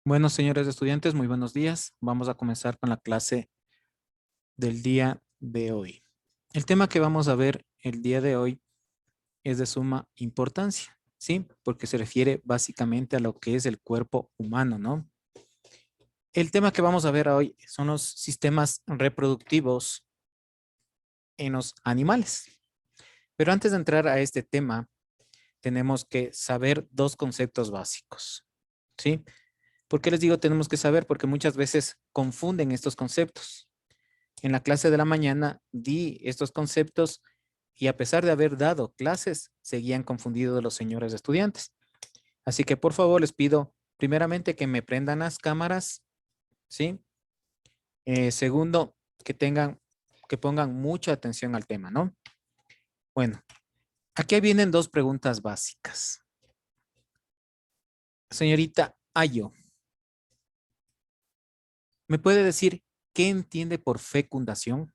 Bueno, señores estudiantes, muy buenos días. Vamos a comenzar con la clase del día de hoy. El tema que vamos a ver el día de hoy es de suma importancia, ¿sí? Porque se refiere básicamente a lo que es el cuerpo humano, ¿no? El tema que vamos a ver hoy son los sistemas reproductivos en los animales. Pero antes de entrar a este tema, tenemos que saber dos conceptos básicos, ¿sí? ¿Por qué les digo tenemos que saber? Porque muchas veces confunden estos conceptos. En la clase de la mañana di estos conceptos y a pesar de haber dado clases, seguían confundidos los señores estudiantes. Así que por favor les pido primeramente que me prendan las cámaras, ¿sí? Segundo, que pongan mucha atención al tema, ¿no? Bueno, aquí vienen dos preguntas básicas. Señorita Ayo, ¿me puede decir qué entiende por fecundación?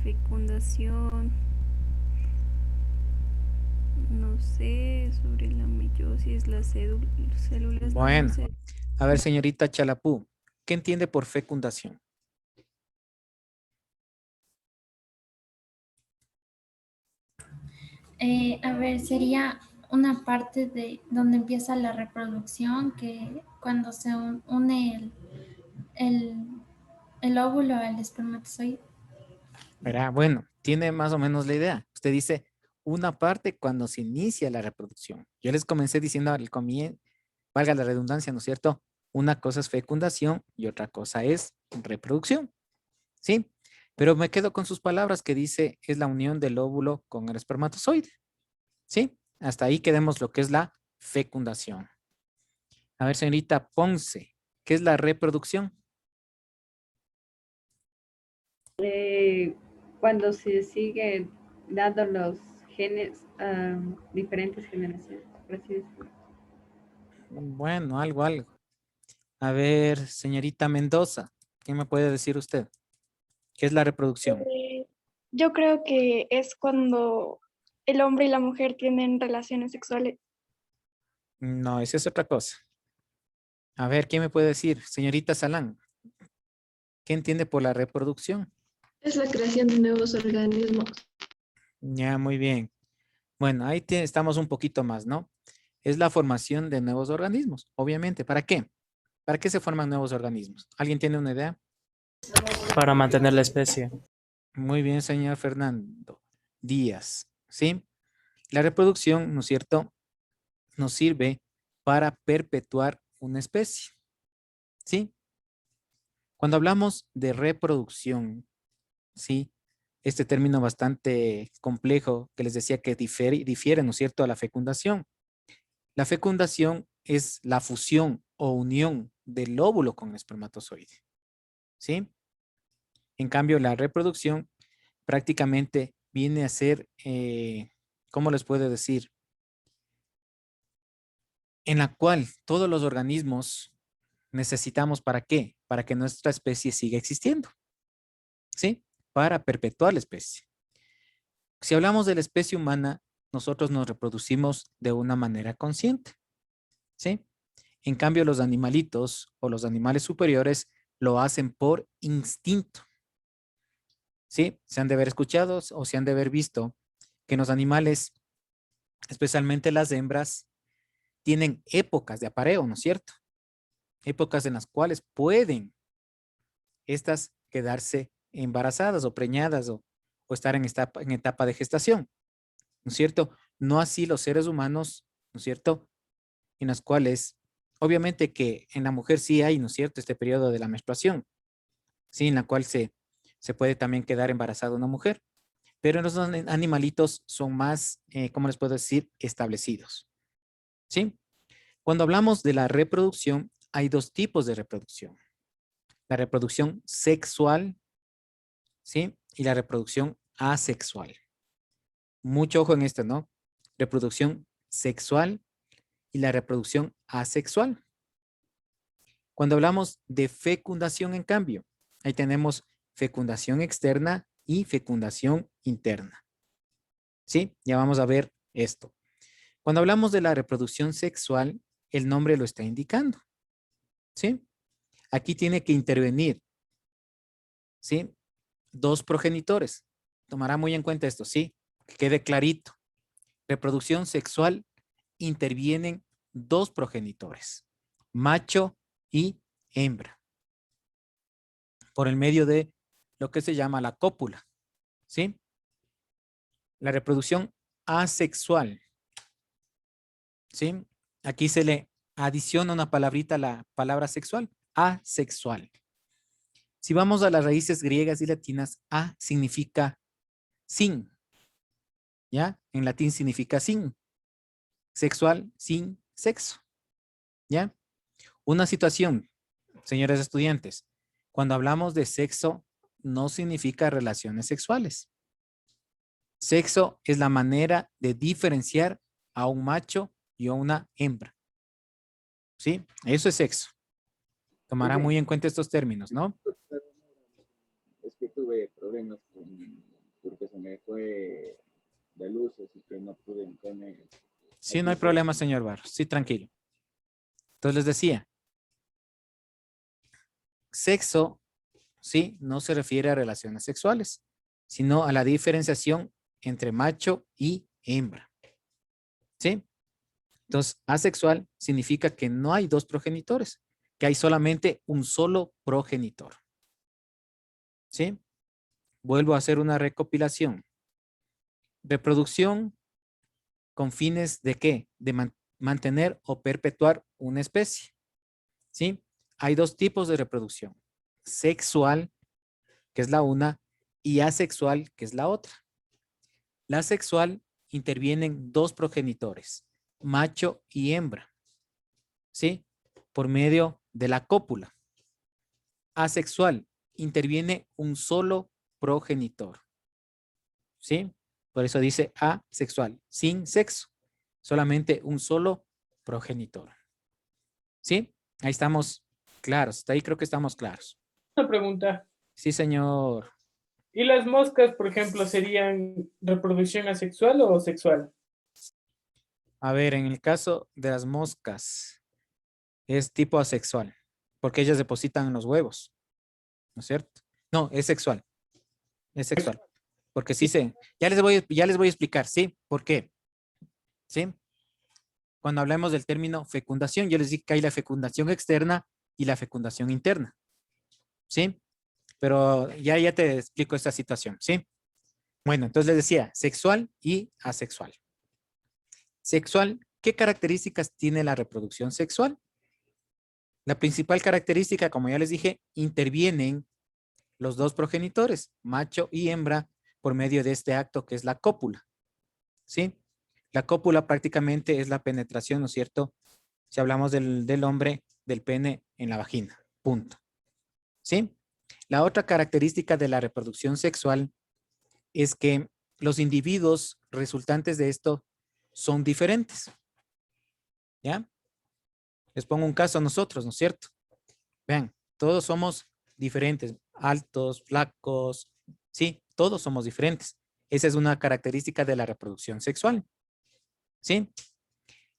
Fecundación, no sé, sobre la meiosis, las células no Bueno, sé. a ver, señorita Chalapú, ¿qué entiende por fecundación? A ver, sería una parte de donde empieza la reproducción, que cuando se une el, el óvulo al espermatozoide. Verá, bueno, tiene más o menos la idea. Usted dice una parte cuando se inicia la reproducción. Yo les comencé diciendo al comienzo, valga la redundancia, ¿no es cierto? Una cosa es fecundación y otra cosa es reproducción, ¿sí? Pero me quedo con sus palabras que dice es la unión del óvulo con el espermatozoide, ¿sí? Hasta ahí quedemos lo que es la fecundación. A ver, señorita Ponce, ¿qué es la reproducción? Cuando se sigue dando los genes a diferentes generaciones, por así decirlo. Bueno, algo. A ver, señorita Mendoza, ¿qué me puede decir usted? ¿Qué es la reproducción? Yo creo que es cuando el hombre y la mujer tienen relaciones sexuales. No, esa es otra cosa. A ver, ¿qué me puede decir? Señorita Salán, ¿qué entiende por la reproducción? Es la creación de nuevos organismos. Ya, muy bien. Bueno, ahí estamos un poquito más, ¿no? Es la formación de nuevos organismos, obviamente. ¿Para qué? ¿Para qué se forman nuevos organismos? ¿Alguien tiene una idea? Para mantener la especie. Muy bien, señor Fernando Díaz, ¿sí? La reproducción, ¿no es cierto?, nos sirve para perpetuar una especie, ¿sí? Cuando hablamos de reproducción, ¿sí? Este término bastante complejo que les decía que difiere, ¿no es cierto?, a la fecundación. La fecundación es la fusión o unión del óvulo con el espermatozoide, ¿sí? En cambio, la reproducción prácticamente viene a ser, ¿cómo les puedo decir? En la cual todos los organismos necesitamos, ¿para qué? Para que nuestra especie siga existiendo, ¿sí? Para perpetuar la especie. Si hablamos de la especie humana, nosotros nos reproducimos de una manera consciente, ¿sí? En cambio, los animalitos o los animales superiores lo hacen por instinto, ¿sí? Se han de haber escuchado o se han de haber visto que los animales, especialmente las hembras, tienen épocas de apareo, ¿no es cierto? Épocas en las cuales pueden estas quedarse embarazadas o preñadas o estar en etapa de gestación, ¿no es cierto? No así los seres humanos, ¿no es cierto? En las cuales, obviamente que en la mujer sí hay, ¿no es cierto?, este periodo de la menstruación, ¿sí? En la cual se puede también quedar embarazada una mujer, pero en los animalitos son más, ¿cómo les puedo decir?, establecidos, ¿sí? Cuando hablamos de la reproducción, hay dos tipos de reproducción. La reproducción sexual, ¿sí? Y la reproducción asexual. Mucho ojo en esto, ¿no? Reproducción sexual y la reproducción asexual. Cuando hablamos de fecundación, en cambio, ahí tenemos fecundación externa y fecundación interna. ¿Sí? Ya vamos a ver esto. Cuando hablamos de la reproducción sexual, el nombre lo está indicando. ¿Sí? Aquí tiene que intervenir, ¿sí? Dos progenitores. Tomará muy en cuenta esto, ¿sí? Que quede clarito. Reproducción sexual, intervienen dos progenitores, macho y hembra, por el medio de lo que se llama la cópula, ¿sí? La reproducción asexual, ¿sí? Aquí se le adiciona una palabrita a la palabra sexual, asexual. Si vamos a las raíces griegas y latinas, a significa sin, ¿ya? En latín significa sin. Sexual, sin sexo, ¿ya? Una situación, señores estudiantes, cuando hablamos de sexo, no significa relaciones sexuales. Sexo es la manera de diferenciar a un macho y a una hembra. ¿Sí? Eso es sexo. Tomará muy en cuenta estos términos, ¿no? Es que tuve problemas porque se me fue de luz, así que no pude entrar. Sí, no hay problema, señor Barros. Sí, tranquilo. Entonces les decía, sexo, sí, no se refiere a relaciones sexuales, sino a la diferenciación entre macho y hembra. ¿Sí? Entonces, asexual significa que no hay dos progenitores, que hay solamente un solo progenitor. ¿Sí? Vuelvo a hacer una recopilación. Reproducción con fines de ¿qué? De mantener o perpetuar una especie. ¿Sí? Hay dos tipos de reproducción. Sexual, que es la una, y asexual, que es la otra. La sexual intervienen dos progenitores, macho y hembra. ¿Sí? Por medio de la cópula. Asexual, interviene un solo progenitor. ¿Sí? Por eso dice asexual, sin sexo. Solamente un solo progenitor. ¿Sí? Ahí estamos claros. Hasta ahí creo que estamos claros. Una pregunta. Sí, señor. ¿Y las moscas, por ejemplo, serían reproducción asexual o sexual? A ver, en el caso de las moscas, es tipo asexual, porque ellas depositan en los huevos, ¿no es cierto? No, es sexual. Es sexual. Porque sí sé, ya les voy a explicar, ¿sí? ¿Por qué? ¿Sí? Cuando hablamos del término fecundación, yo les dije que hay la fecundación externa y la fecundación interna, ¿sí? Pero ya te explico esta situación, ¿sí? Bueno, entonces les decía, sexual y asexual. Sexual, ¿qué características tiene la reproducción sexual? La principal característica, como ya les dije, intervienen los dos progenitores, macho y hembra, por medio de este acto que es la cópula, ¿sí? La cópula prácticamente es la penetración, ¿no es cierto? Si hablamos del hombre, del pene en la vagina, punto, ¿sí? La otra característica de la reproducción sexual es que los individuos resultantes de esto son diferentes, ¿ya? Les pongo un caso a nosotros, ¿no es cierto? Vean, todos somos diferentes, altos, flacos, sí, todos somos diferentes. Esa es una característica de la reproducción sexual, ¿sí?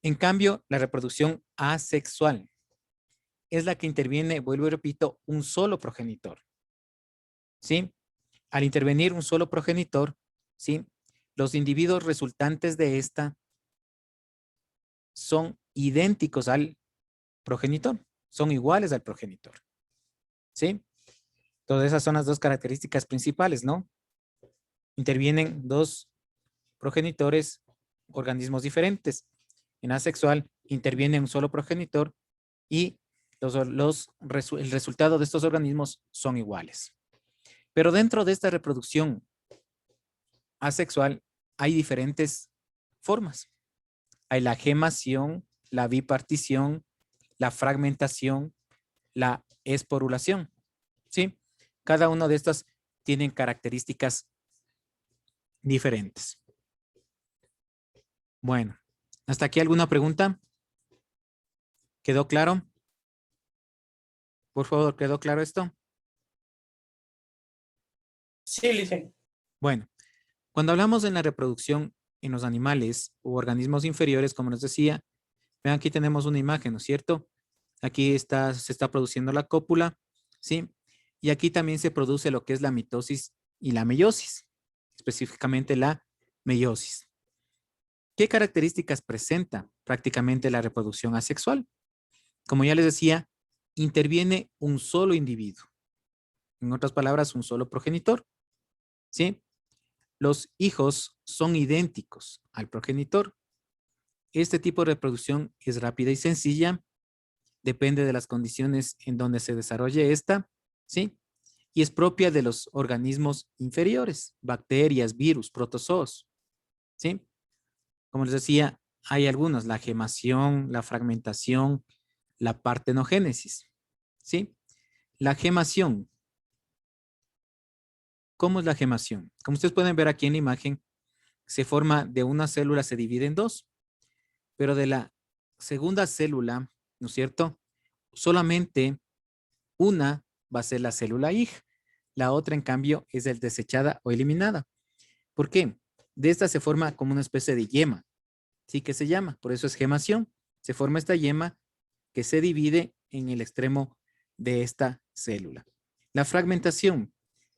En cambio, la reproducción asexual es la que interviene, vuelvo y repito, un solo progenitor, ¿sí? Al intervenir un solo progenitor, ¿sí? Los individuos resultantes de esta son idénticos al progenitor, son iguales al progenitor, ¿sí? Todas esas son las dos características principales, ¿no? Intervienen dos progenitores, organismos diferentes. En asexual interviene un solo progenitor y el resultado de estos organismos son iguales. Pero dentro de esta reproducción asexual hay diferentes formas. Hay la gemación, la bipartición, la fragmentación, la esporulación. ¿Sí? Cada una de estas tienen características diferentes. Bueno, ¿hasta aquí alguna pregunta? ¿Quedó claro? Por favor, ¿quedó claro esto? Sí, Licen. Bueno, cuando hablamos en la reproducción en los animales u organismos inferiores, como nos decía, vean, aquí tenemos una imagen, ¿no es cierto? Aquí se está produciendo la cópula, ¿sí? Y aquí también se produce lo que es la mitosis y la meiosis, específicamente la meiosis. ¿Qué características presenta prácticamente la reproducción asexual? Como ya les decía, interviene un solo individuo. En otras palabras, un solo progenitor, ¿sí? Los hijos son idénticos al progenitor. Este tipo de reproducción es rápida y sencilla. Depende de las condiciones en donde se desarrolle esta, ¿sí? Y es propia de los organismos inferiores, bacterias, virus, protozoos, ¿sí? Como les decía, hay algunos, la gemación, la fragmentación, la partenogénesis, ¿sí? La gemación. ¿Cómo es la gemación? Como ustedes pueden ver aquí en la imagen, se forma de una célula, se divide en dos, pero de la segunda célula, ¿no es cierto? Solamente una va a ser la célula hija. La otra, en cambio, es el desechada o eliminada. ¿Por qué? De esta se forma como una especie de yema. Sí que se llama, por eso es gemación. Se forma esta yema que se divide en el extremo de esta célula. La fragmentación,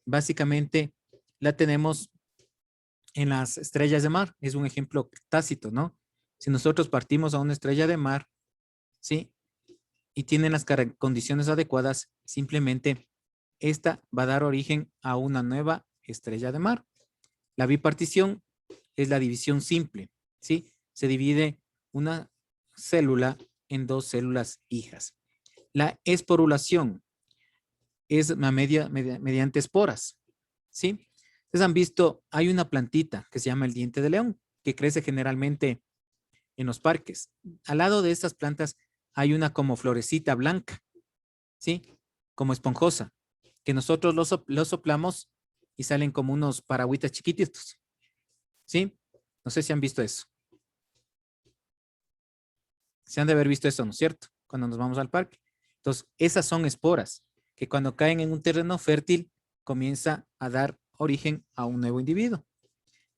básicamente, la tenemos en las estrellas de mar. Es un ejemplo tácito, ¿no? Si nosotros partimos a una estrella de mar, ¿sí? Y tienen las condiciones adecuadas, simplemente esta va a dar origen a una nueva estrella de mar. La bipartición es la división simple, ¿sí? Se divide una célula en dos células hijas. La esporulación es mediante esporas, ¿sí? Ustedes han visto, hay una plantita que se llama el diente de león, que crece generalmente en los parques. Al lado de estas plantas hay una como florecita blanca, ¿sí? Como esponjosa, que nosotros lo soplamos y salen como unos paragüitas chiquititos, ¿sí? No sé si han visto eso. Se han de haber visto eso, ¿no es cierto? Cuando nos vamos al parque. Entonces, esas son esporas que cuando caen en un terreno fértil comienza a dar origen a un nuevo individuo.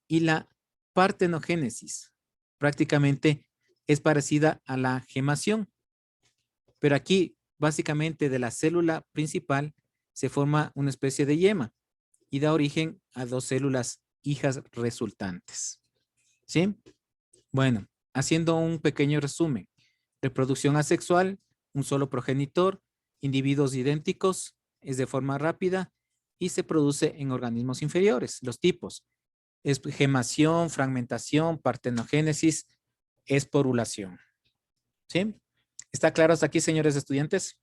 Y la partenogénesis prácticamente es parecida a la gemación. Pero aquí, básicamente, de la célula principal se forma una especie de yema y da origen a dos células hijas resultantes. ¿Sí? Bueno, haciendo un pequeño resumen. Reproducción asexual, un solo progenitor, individuos idénticos, es de forma rápida y se produce en organismos inferiores. Los tipos es gemación, fragmentación, partenogénesis, esporulación. ¿Sí? ¿Está claro hasta aquí, señores estudiantes?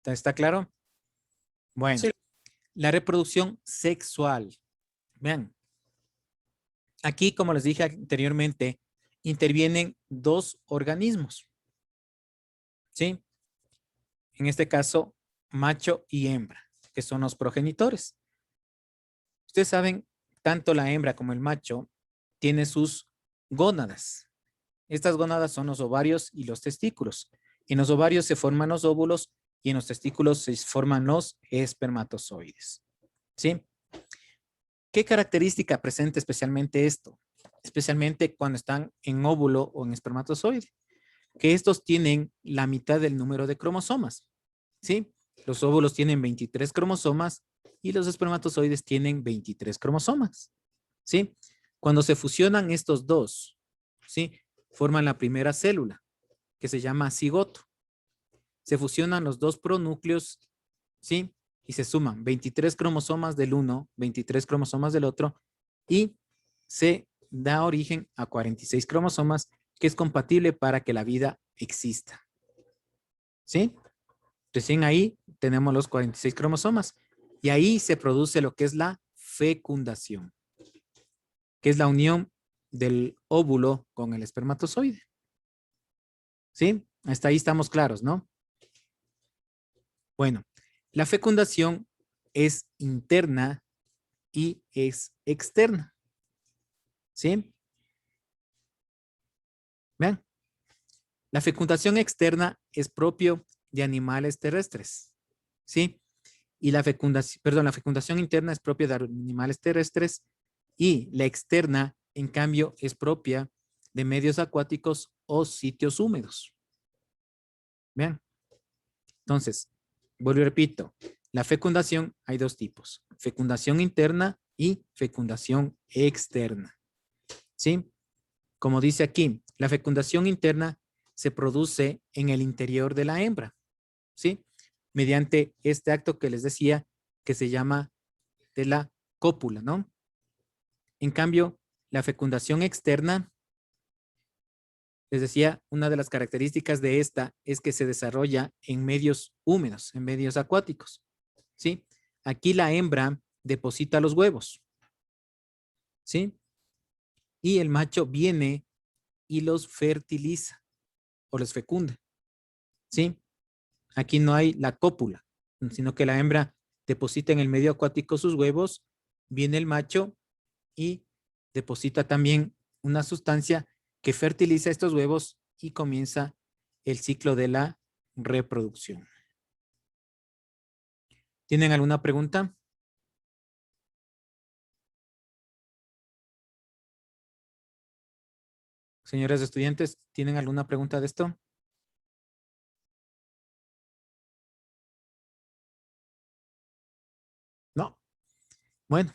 ¿Está claro? Bueno, Sí. la reproducción sexual. Vean, aquí, como les dije anteriormente, intervienen dos organismos. ¿Sí? En este caso, macho y hembra, que son los progenitores. Ustedes saben, tanto la hembra como el macho tiene sus gónadas. Estas gónadas son los ovarios y los testículos. En los ovarios se forman los óvulos y en los testículos se forman los espermatozoides. ¿Sí? ¿Qué característica presenta especialmente esto? Especialmente cuando están en óvulo o en espermatozoide. Que estos tienen la mitad del número de cromosomas. ¿Sí? Los óvulos tienen 23 cromosomas y los espermatozoides tienen 23 cromosomas. ¿Sí? Cuando se fusionan estos dos, ¿sí? Forman la primera célula, que se llama cigoto. Se fusionan los dos pronúcleos, ¿sí? Y se suman 23 cromosomas del uno, 23 cromosomas del otro, y se da origen a 46 cromosomas, que es compatible para que la vida exista. ¿Sí? Recién ahí tenemos los 46 cromosomas. Y ahí se produce lo que es la fecundación, que es la unión del óvulo con el espermatozoide. ¿Sí? Hasta ahí estamos claros, ¿no? Bueno, la fecundación es interna y es externa. ¿Sí? Vean, la fecundación externa es propio de animales terrestres. ¿Sí? Y la fecundación interna es propia de animales terrestres y la externa, en cambio, es propia de medios acuáticos o sitios húmedos. Vean. Entonces, vuelvo y repito, la fecundación hay dos tipos, fecundación interna y fecundación externa. ¿Sí? Como dice aquí, la fecundación interna se produce en el interior de la hembra, ¿sí? Mediante este acto que les decía que se llama de la cópula, ¿no? En cambio, la fecundación externa, les decía, una de las características de esta es que se desarrolla en medios húmedos, en medios acuáticos, ¿sí? Aquí la hembra deposita los huevos, ¿sí? Y el macho viene y los fertiliza o los fecunda, ¿sí? Aquí no hay la cópula, sino que la hembra deposita en el medio acuático sus huevos, viene el macho y deposita también una sustancia que fertiliza estos huevos y comienza el ciclo de la reproducción. ¿Tienen alguna pregunta? Señores estudiantes, ¿tienen alguna pregunta de esto? No. Bueno,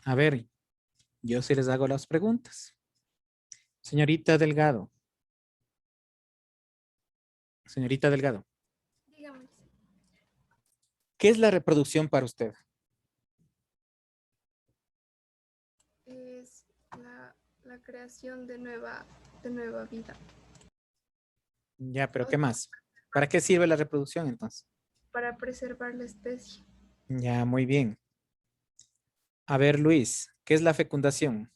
a ver, yo sí les hago las preguntas. Señorita Delgado. Señorita Delgado. Dígame. ¿Qué es la reproducción para usted? Es la creación de nueva vida. Ya, pero ¿qué más? ¿Para qué sirve la reproducción entonces? Para preservar la especie. Ya, muy bien. A ver, Luis, ¿qué es la fecundación?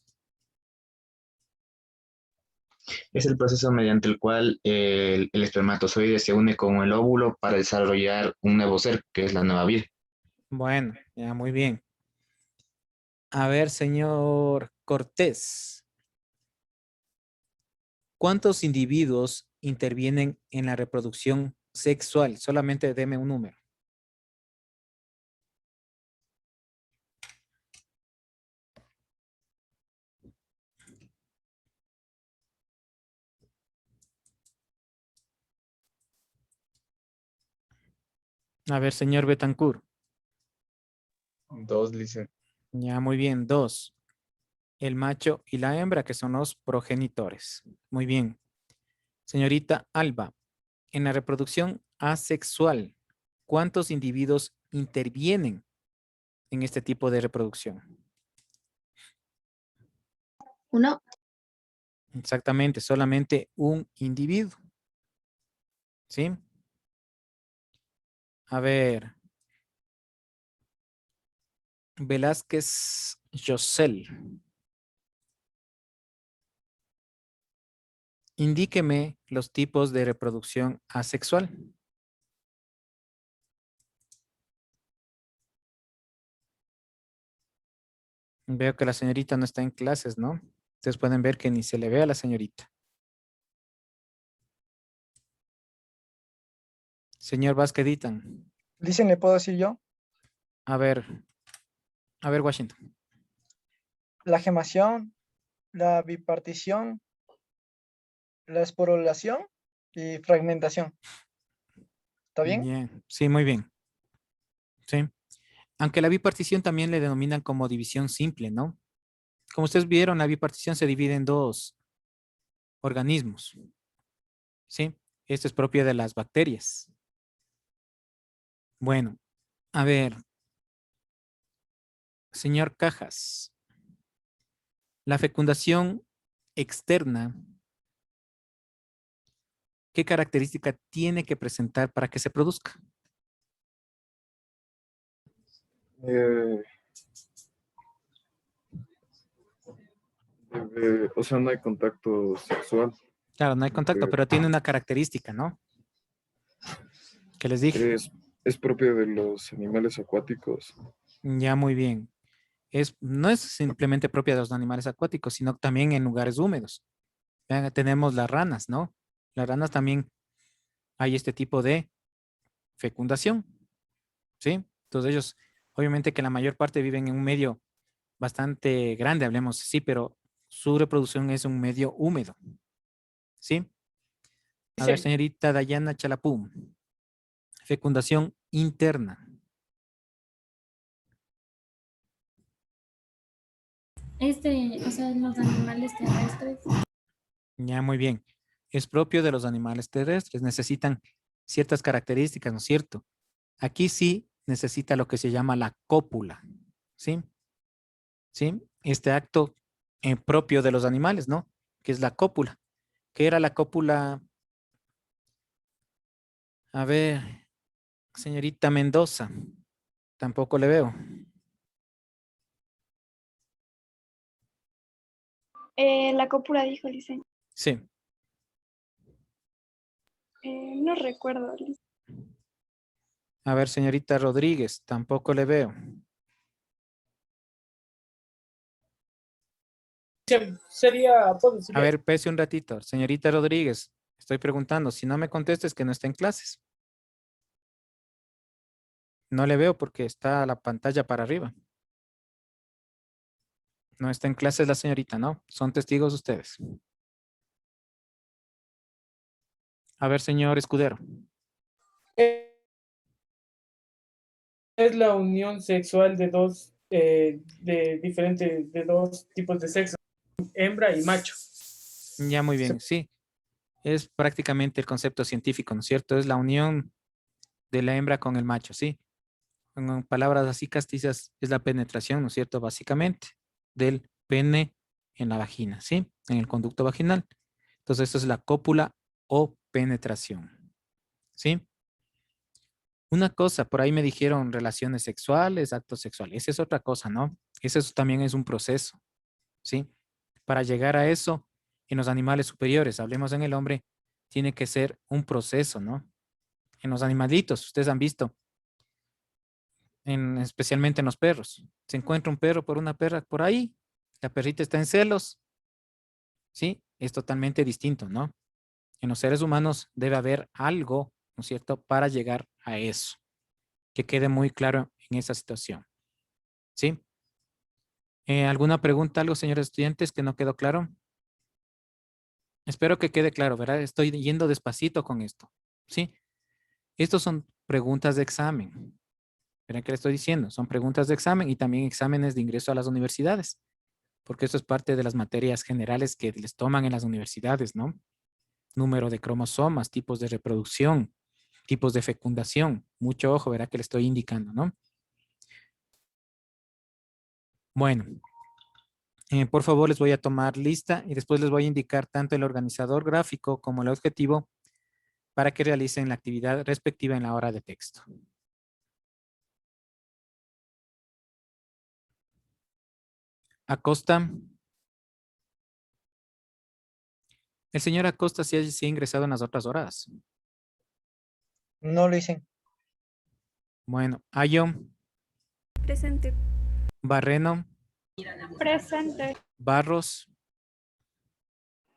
Es el proceso mediante el cual el espermatozoide se une con el óvulo para desarrollar un nuevo ser, que es la nueva vida. Bueno, ya, muy bien. A ver, señor Cortés. ¿Cuántos individuos intervienen en la reproducción sexual? Solamente deme un número. A ver, señor Betancourt. 2, dice. Ya, muy bien, 2. El macho y la hembra, que son los progenitores. Muy bien. Señorita Alba, en la reproducción asexual, ¿cuántos individuos intervienen en este tipo de reproducción? 1. Exactamente, solamente un individuo. ¿Sí? A ver. Velázquez Yosel. Indíqueme los tipos de reproducción asexual. Veo que la señorita no está en clases, ¿no? Ustedes pueden ver que ni se le ve a la señorita. Señor Vázquez Ditan. Dicen, ¿le puedo decir yo? A ver, Washington. La gemación, la bipartición, la esporulación y fragmentación. ¿Está bien? Bien, sí, muy bien. Sí. Aunque la bipartición también le denominan como división simple, ¿no? Como ustedes vieron, la bipartición se divide en dos organismos. ¿Sí? Esto es propio de las bacterias. Bueno, a ver. Señor Cajas. La fecundación externa, ¿qué característica tiene que presentar para que se produzca? O sea, no hay contacto sexual. Claro, no hay contacto, pero tiene una característica, ¿no? ¿Qué les dije? Es propio de los animales acuáticos. Ya, muy bien. No es simplemente propia de los animales acuáticos, sino también en lugares húmedos. Vean, tenemos las ranas, ¿no? Las ranas también hay este tipo de fecundación, ¿sí? Entonces ellos, obviamente que la mayor parte viven en un medio bastante grande, hablemos así, pero su reproducción es un medio húmedo. ¿Sí? A ver, Sí. señorita Dayana Chalapú. Fecundación interna. O sea, los animales terrestres. Ya, muy bien. Es propio de los animales terrestres. Necesitan ciertas características, ¿no es cierto? Aquí sí necesita lo que se llama la cópula. ¿Sí? ¿Sí? Este acto propio de los animales, ¿no? Que es la cópula. ¿Qué era la cópula? A ver, señorita Mendoza. Tampoco le veo. La cópula dijo, Licen. Sí. No recuerdo, Licen. A ver, señorita Rodríguez. Tampoco le veo. Sería, puedo decir, A ver, pese un ratito. Señorita Rodríguez, estoy preguntando. Si no me contestes, que no está en clases. No le veo porque está la pantalla para arriba. No está en clases la señorita, ¿no? Son testigos ustedes. A ver, señor Escudero. es la unión sexual de dos, de dos tipos de sexo, hembra y macho. Ya, muy bien, sí. Es prácticamente el concepto científico, ¿no es cierto? Es la unión de la hembra con el macho, ¿sí? En palabras así castizas, es la penetración, ¿no es cierto? Básicamente, del pene en la vagina, ¿sí? En el conducto vaginal. Entonces, esto es la cópula o penetración, ¿sí? Una cosa, por ahí me dijeron relaciones sexuales, actos sexuales. Esa es otra cosa, ¿no? Eso también es un proceso, ¿sí? Para llegar a eso, en los animales superiores, hablemos en el hombre, tiene que ser un proceso, ¿no? En los animalitos, ustedes han visto, especialmente en los perros. Se encuentra un perro por una perra por ahí, la perrita está en celos, ¿sí? Es totalmente distinto, ¿no? En los seres humanos debe haber algo, ¿no es cierto?, para llegar a eso. Que quede muy claro en esa situación, ¿sí? ¿Alguna pregunta, algo, señores estudiantes, que no quedó claro? Espero que quede claro, ¿verdad? Estoy yendo despacito con esto, ¿sí? Estos son preguntas de examen. ¿Verán qué le estoy diciendo? Son preguntas de examen y también exámenes de ingreso a las universidades, porque eso es parte de las materias generales que les toman en las universidades, ¿no? Número de cromosomas, tipos de reproducción, tipos de fecundación. Mucho ojo, verá que le estoy indicando, ¿no? Bueno, por favor les voy a tomar lista y después les voy a indicar tanto el organizador gráfico como el objetivo para que realicen la actividad respectiva en la hora de texto. Acosta. El señor Acosta sí ha ingresado en las otras horas. No lo hice. Bueno, Ayo. Presente. Barreno. Presente. Barros.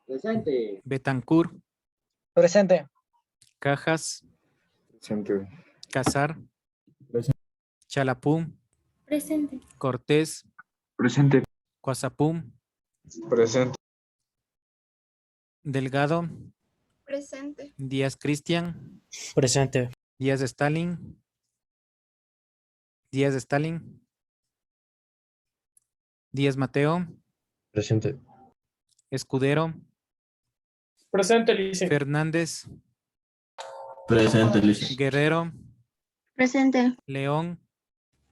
Presente. Betancur. Presente. Cajas. Presente. Casar. Chalapú. Presente. Cortés. Presente. Coazapú. Presente. Delgado. Presente. Díaz Cristian. Presente. Díaz Stalin. Díaz Stalin. Díaz Mateo. Presente. Escudero. Presente, Lice. Fernández. Presente, Lice. Guerrero. Presente. León.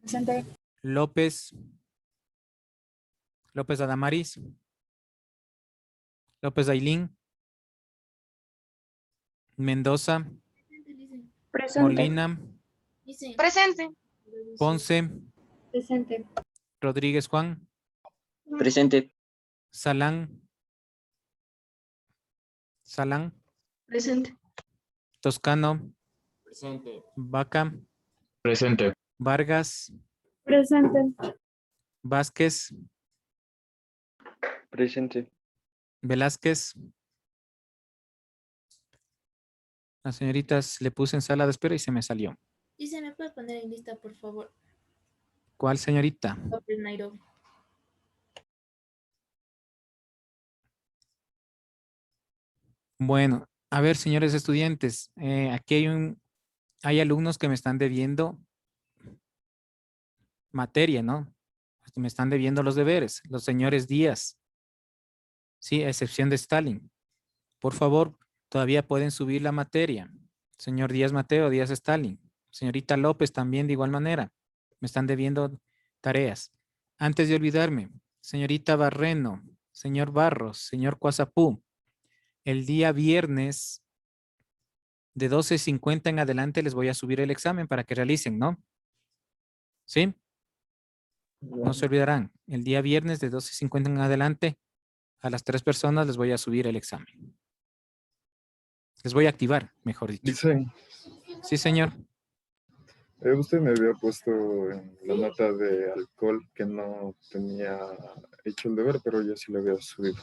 Presente. López. López Adamaris. López Ailín. Mendoza. Presente. Molina. Presente. Ponce. Presente. Rodríguez Juan. Presente. Salán. Salán. Presente. Toscano. Presente. Vaca. Presente. Vargas. Presente. Vázquez. Presente. Velázquez. Las señoritas le puse en sala de espera y se me salió. Dice, ¿me puede poner en lista, por favor? ¿Cuál, señorita? Sobre Nairobi. Bueno, a ver, señores estudiantes, aquí hay alumnos que me están debiendo materia, ¿no? Me están debiendo los deberes, los señores Díaz, sí, a excepción de Stalin. Por favor, todavía pueden subir la materia. Señor Díaz Mateo, Díaz Stalin. Señorita López también de igual manera. Me están debiendo tareas. Antes de olvidarme, señorita Barreno, señor Barros, señor Cuazapú, el día viernes de 12:50 en adelante les voy a subir el examen para que realicen, ¿no? ¿Sí? No se olvidarán. El día viernes de 12:50 en adelante a las 3 personas les voy a subir el examen. Les voy a activar, mejor dicho. Dice, Sí, señor. usted me había puesto en la nota de alcohol que no tenía hecho el deber, pero yo sí lo había subido.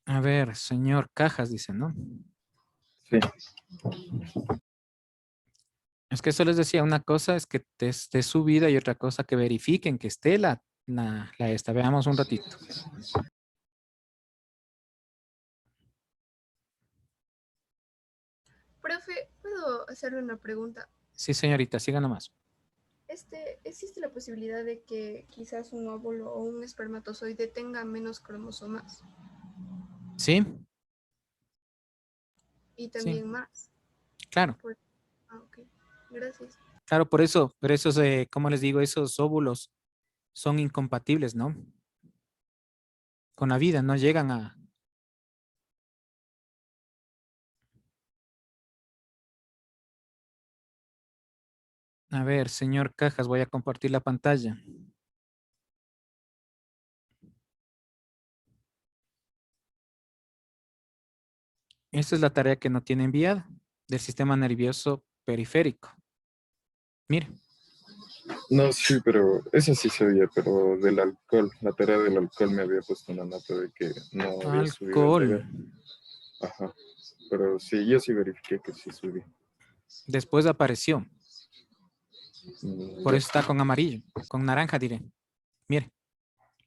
A ver, señor Cajas, dice, ¿no? Sí. Es que eso les decía, una cosa es que esté subida y otra cosa que verifiquen que esté la esta. Veamos un ratito. Profe, ¿puedo hacerle una pregunta? Sí, señorita, siga nomás. ¿Existe la posibilidad de que quizás un óvulo o un espermatozoide tenga menos cromosomas ¿Sí? y también más? Claro. Ok, gracias. Claro, por eso, como les digo, esos óvulos son incompatibles, ¿no? Con la vida, no llegan a... A ver, señor Cajas, voy a compartir la pantalla. Esta es la tarea que no tiene enviada del sistema nervioso periférico. Mire. No, sí, pero esa sí sabía, pero del alcohol, la tarea del alcohol me había puesto una nota de que no había subido el deber. Ajá, pero sí, yo sí verifiqué que sí subí. Después apareció. Por Ya. eso está con amarillo, con naranja diré. Mire,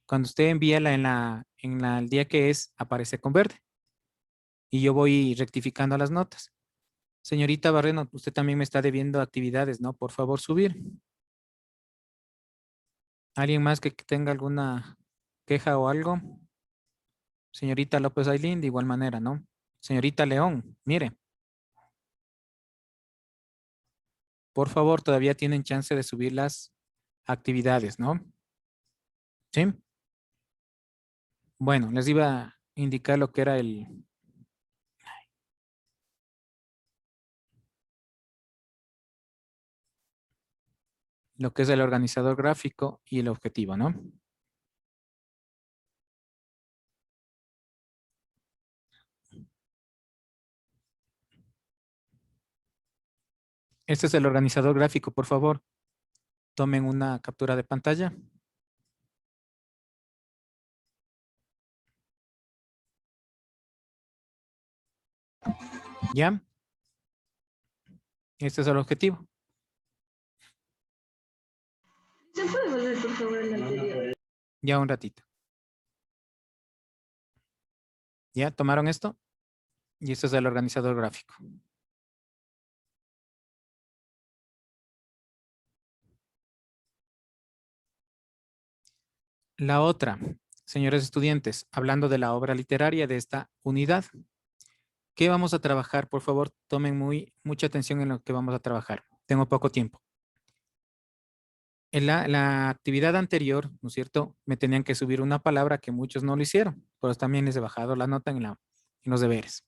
cuando usted envía el día que es, aparece con verde. Y yo voy rectificando las notas. Señorita Barreno, usted también me está debiendo actividades, ¿no? Por favor, subir. ¿Alguien más que tenga alguna queja o algo? Señorita López Ailín, de igual manera, ¿no? Señorita León, mire. Por favor, todavía tienen chance de subir las actividades, ¿no? ¿Sí? Bueno, les iba a indicar lo que era lo que es el organizador gráfico y el objetivo, ¿no? Este es el organizador gráfico, por favor. Tomen una captura de pantalla. ¿Ya? Este es el objetivo. ¿Se puede volver, por favor, al anterior? Ya un ratito. ¿Ya tomaron esto? Y este es el organizador gráfico. La otra, señores estudiantes, hablando de la obra literaria de esta unidad. ¿Qué vamos a trabajar? Por favor, tomen mucha atención en lo que vamos a trabajar. Tengo poco tiempo. En la actividad anterior, ¿no es cierto? Me tenían que subir una palabra que muchos no lo hicieron, pero también les he bajado la nota en los deberes.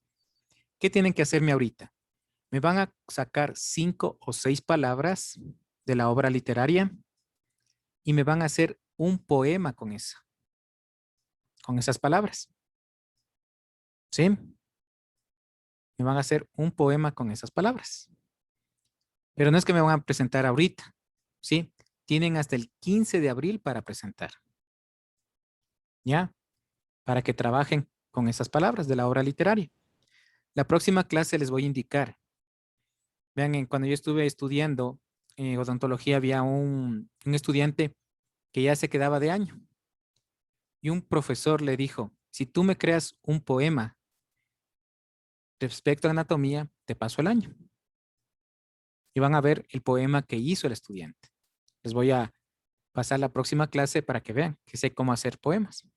¿Qué tienen que hacerme ahorita? Me van a sacar 5 o 6 palabras de la obra literaria y me van a hacer un poema con esas palabras. ¿Sí? Me van a hacer un poema con esas palabras. Pero no es que me van a presentar ahorita, ¿sí? Tienen hasta el 15 de abril para presentar. ¿Ya? Para que trabajen con esas palabras de la obra literaria. La próxima clase les voy a indicar Vean, cuando yo estuve estudiando odontología, había un estudiante que ya se quedaba de año. Y un profesor le dijo, si tú me creas un poema respecto a anatomía, te paso el año. Y van a ver el poema que hizo el estudiante. Les voy a pasar la próxima clase para que vean que sé cómo hacer poemas.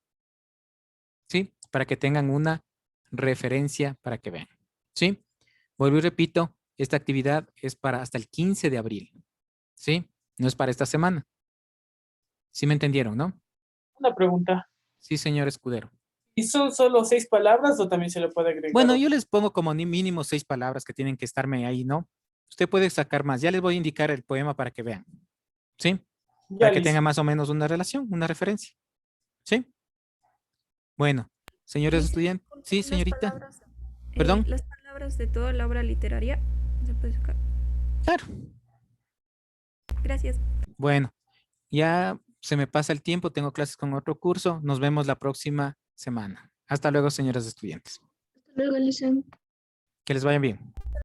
¿Sí? Para que tengan una referencia para que vean. ¿Sí? Vuelvo y repito, esta actividad es para hasta el 15 de abril. ¿Sí? No es para esta semana. ¿Sí me entendieron, no? Una pregunta. Sí, señor Escudero. ¿Y son solo 6 palabras o también se le puede agregar? Bueno, yo les pongo como mínimo 6 palabras que tienen que estarme ahí, ¿no? Usted puede sacar más. Ya les voy a indicar el poema para que vean. ¿Sí? Para que tenga más o menos una relación, una referencia. ¿Sí? Bueno, señores estudiantes. Sí, señorita. ¿Perdón? Las palabras de toda la obra literaria se puede sacar. Claro. Gracias. Bueno, ya se me pasa el tiempo. Tengo clases con otro curso. Nos vemos la próxima semana. Hasta luego, señores estudiantes. Hasta luego, Lisa. Que les vaya bien.